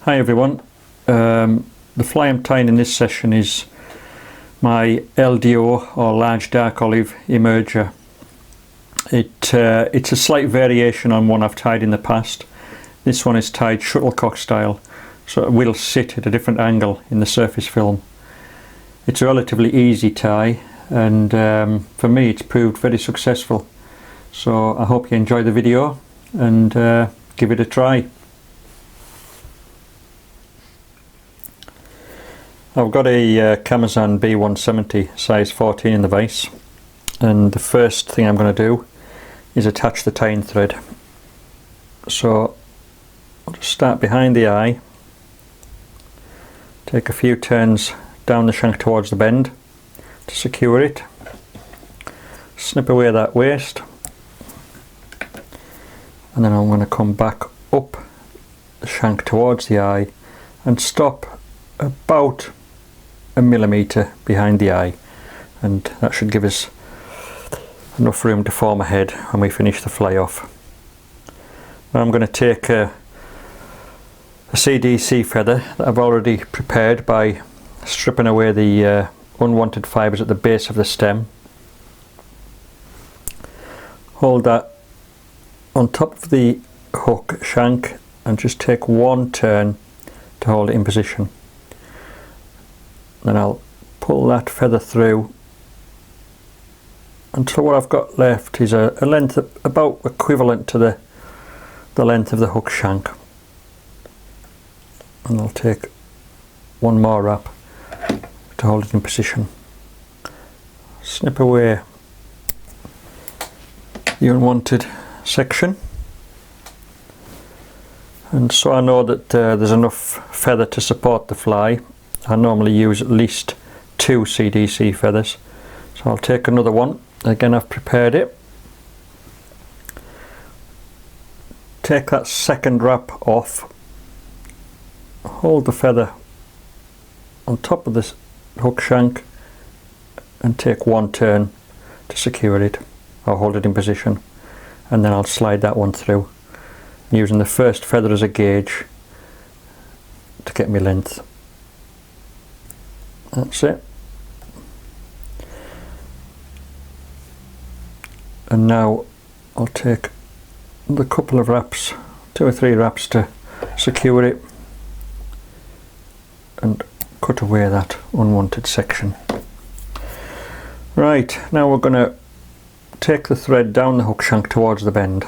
Hi everyone, the fly I'm tying in this session is my LDO or large dark olive emerger. It's a slight variation on one I've tied in the past. This one is tied shuttlecock style, so it will sit at a different angle in the surface film. It's a relatively easy tie, and for me it's proved very successful. So I hope you enjoy the video and give it a try. I've got a Kamasan B170 size 14 in the vise, and the first thing I'm going to do is attach the tying thread. So I'll just start behind the eye, take a few turns down the shank towards the bend to secure it, snip away that waist, and then I'm going to come back up the shank towards the eye and stop about a millimetre behind the eye, and that should give us enough room to form a head when we finish the fly off. Now I'm going to take a CDC feather that I've already prepared by stripping away the unwanted fibres at the base of the stem. Hold that on top of the hook shank and just take one turn to hold it in position. Then I'll pull that feather through until what I've got left is a length about equivalent to the length of the hook shank. And I'll take one more wrap to hold it in position. Snip away the unwanted section, and so I know that there's enough feather to support the fly. I normally use at least 2 CDC feathers, so I'll take another one. Again, I've prepared it. Take that second wrap off, hold the feather on top of this hook shank and take one turn to secure it or hold it in position, and then I'll slide that one through using the first feather as a gauge to get my length. That's it. And now I'll take the couple of wraps, 2 or 3 wraps to secure it, and cut away that unwanted section. Right, now we're going to take the thread down the hook shank towards the bend.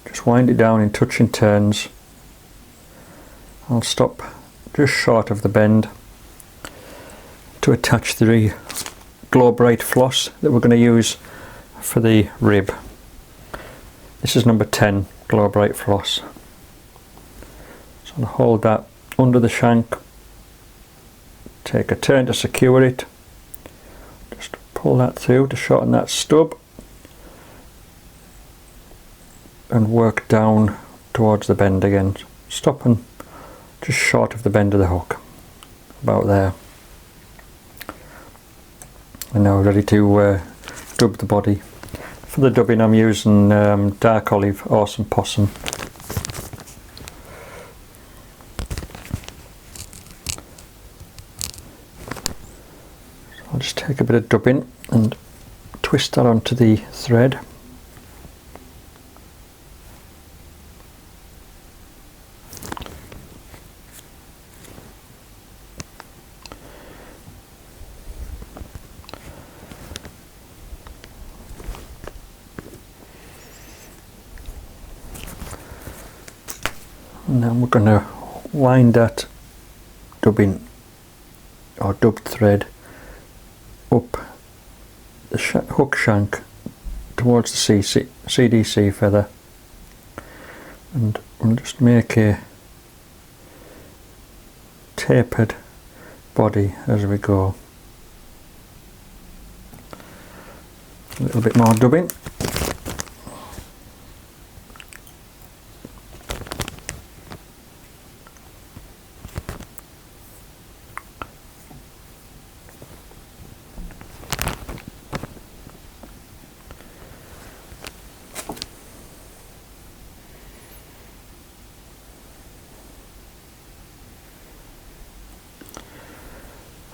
Just wind it down in touching turns. I'll stop just short of the bend to attach the Glo-brite floss that we're going to use for the rib. This is number 10 Glo-brite floss. So I'll hold that under the shank, take a turn to secure it, just pull that through to shorten that stub and work down towards the bend again, stopping just short of the bend of the hook, about there. And now we're ready to dub the body. For the dubbing I'm using dark olive or some Possum. So I'll just take a bit of dubbing and twist that onto the thread. And then we're going to wind that dubbing or dubbed thread up the hook shank towards the CDC feather, and we'll just make a tapered body as we go. A little bit more dubbing.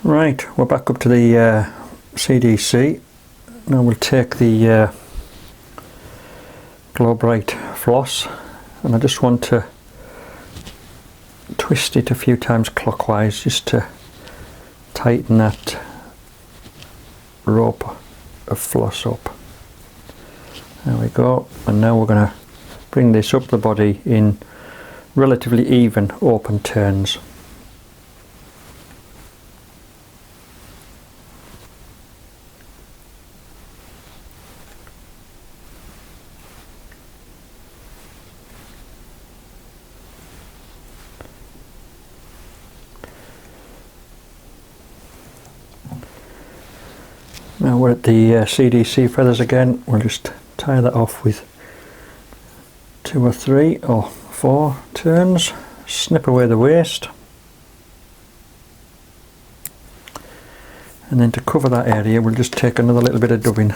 Right, we're back up to the CDC. Now we'll take the Glo-brite floss, and I just want to twist it a few times clockwise just to tighten that rope of floss up. There we go, and now we're going to bring this up the body in relatively even open turns. Now we're at the CDC feathers again. We'll just tie that off with 2 or 3 or 4 turns, snip away the waste, and then to cover that area we'll just take another little bit of dubbing.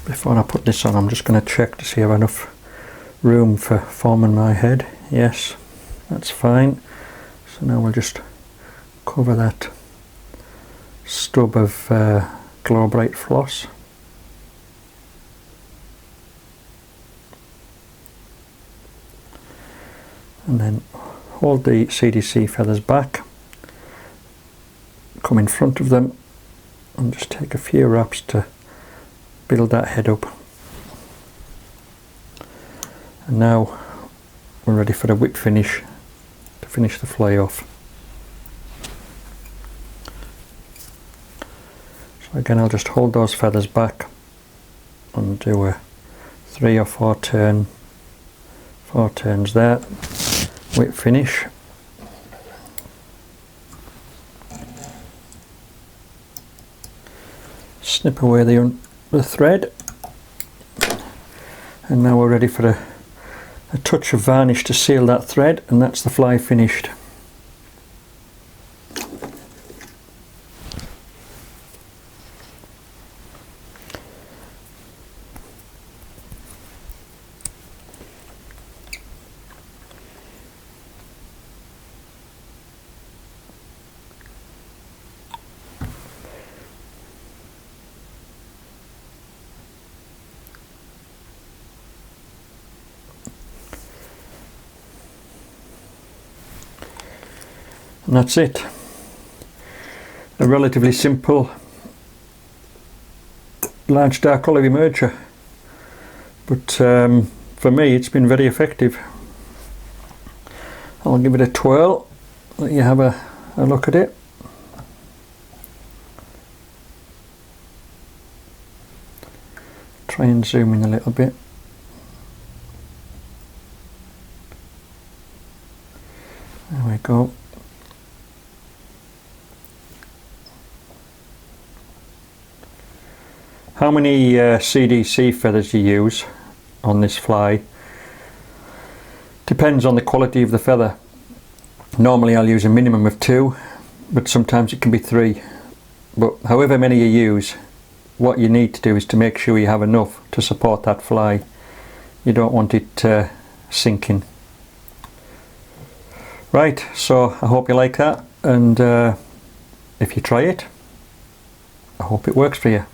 Before I put this on, I'm just going to check to see if I have enough room for forming my head. Yes, that's fine. So now we'll just cover that stub of Glo-brite floss. And then hold the CDC feathers back, come in front of them, and just take a few wraps to build that head up. And now we're ready for the whip finish to finish the fly off. So again, I'll just hold those feathers back and do a 3 or 4 turns there, whip finish. Snip away the thread, and now we're ready for a touch of varnish to seal that thread, and that's the fly finished. And that's it. A relatively simple large dark olive emerger, but for me it's been very effective. I'll give it a twirl, let you have a look at it. Try and zoom in a little bit. There we go. How many CDC feathers you use on this fly depends on the quality of the feather. Normally I'll use a minimum of 2, but sometimes it can be 3. But however many you use, what you need to do is to make sure you have enough to support that fly. You don't want it sinking. Right, so I hope you like that, and if you try it, I hope it works for you.